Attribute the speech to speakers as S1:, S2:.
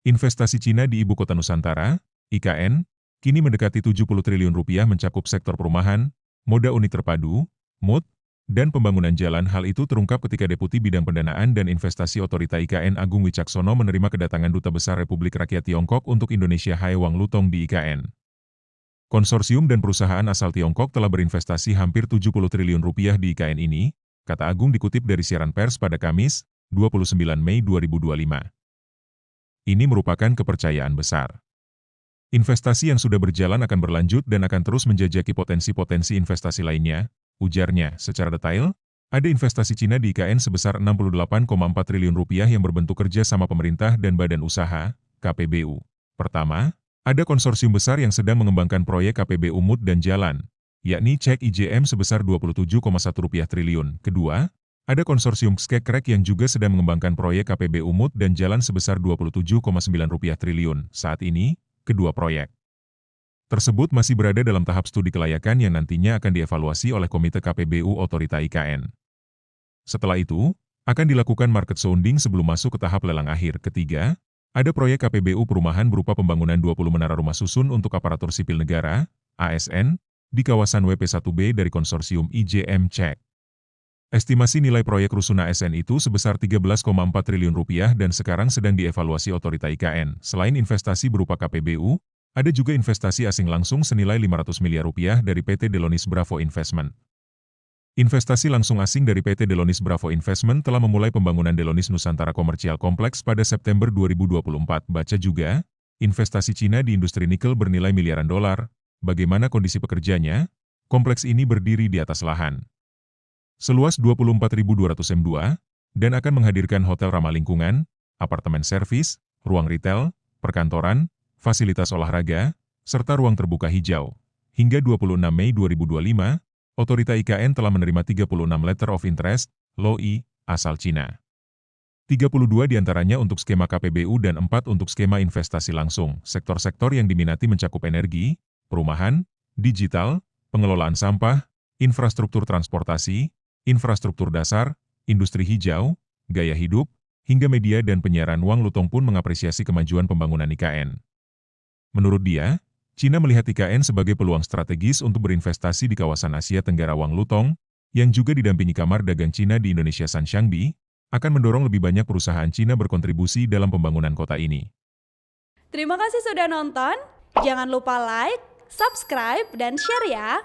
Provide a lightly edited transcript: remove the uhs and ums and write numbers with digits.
S1: Investasi Cina di Ibu Kota Nusantara, IKN, kini mendekati 70 triliun rupiah mencakup sektor perumahan, moda unit terpadu, MUT, dan pembangunan jalan. Hal itu terungkap ketika Deputi Bidang Pendanaan dan Investasi Otorita IKN Agung Wicaksono menerima kedatangan Duta Besar Republik Rakyat Tiongkok untuk Indonesia Hai Wang Lutong di IKN. Konsorsium dan perusahaan asal Tiongkok telah berinvestasi hampir 70 triliun rupiah di IKN ini, kata Agung dikutip dari siaran pers pada Kamis, 29 Mei 2025. Ini merupakan kepercayaan besar. Investasi yang sudah berjalan akan berlanjut dan akan terus menjajaki potensi-potensi investasi lainnya, ujarnya. Secara detail, ada investasi Cina di IKN sebesar 68,4 triliun rupiah yang berbentuk kerja sama pemerintah dan badan usaha, KPBU. Pertama, ada konsorsium besar yang sedang mengembangkan proyek KPBU MUT dan jalan, yakni cek IJM sebesar 27,1 triliun. Kedua, ada konsorsium Skekrek yang juga sedang mengembangkan proyek KPBU MUT dan jalan sebesar 27,9 triliun. Saat ini, kedua proyek tersebut masih berada dalam tahap studi kelayakan yang nantinya akan dievaluasi oleh Komite KPBU Otorita IKN. Setelah itu, akan dilakukan market sounding sebelum masuk ke tahap lelang akhir. Ketiga, ada proyek KPBU perumahan berupa pembangunan 20 menara rumah susun untuk aparatur sipil negara, ASN, di kawasan WP1B dari konsorsium IJM Cek. Estimasi nilai proyek rusun ASN itu sebesar 13,4 triliun rupiah dan sekarang sedang dievaluasi Otorita IKN. Selain investasi berupa KPBU, ada juga investasi asing langsung senilai 500 miliar rupiah dari PT Delonis Bravo Investment. Investasi langsung asing dari PT Delonis Bravo Investment telah memulai pembangunan Delonis Nusantara Commercial Complex pada September 2024. Baca juga, investasi Cina di industri nikel bernilai miliaran dolar. Bagaimana kondisi pekerjanya? Kompleks ini berdiri di atas lahan seluas 24.200 m2, dan akan menghadirkan hotel ramah lingkungan, apartemen servis, ruang retail, perkantoran, fasilitas olahraga, serta ruang terbuka hijau. Hingga 26 Mei 2025, Otorita IKN telah menerima 36 Letter of Interest, LOI, asal Cina. 32 diantaranya untuk skema KPBU dan 4 untuk skema investasi langsung. Sektor-sektor yang diminati mencakup energi, perumahan, digital, pengelolaan sampah, infrastruktur transportasi, infrastruktur dasar, industri hijau, gaya hidup, hingga media dan penyiaran. Wang Lutong pun mengapresiasi kemajuan pembangunan IKN. Menurut dia, Cina melihat IKN sebagai peluang strategis untuk berinvestasi di kawasan Asia Tenggara. Wang Lutong, yang juga didampingi Kamar Dagang Cina di Indonesia Sun Xiangbi, akan mendorong lebih banyak perusahaan Cina berkontribusi dalam pembangunan kota ini.
S2: Terima kasih sudah nonton, jangan lupa like, subscribe, dan share ya!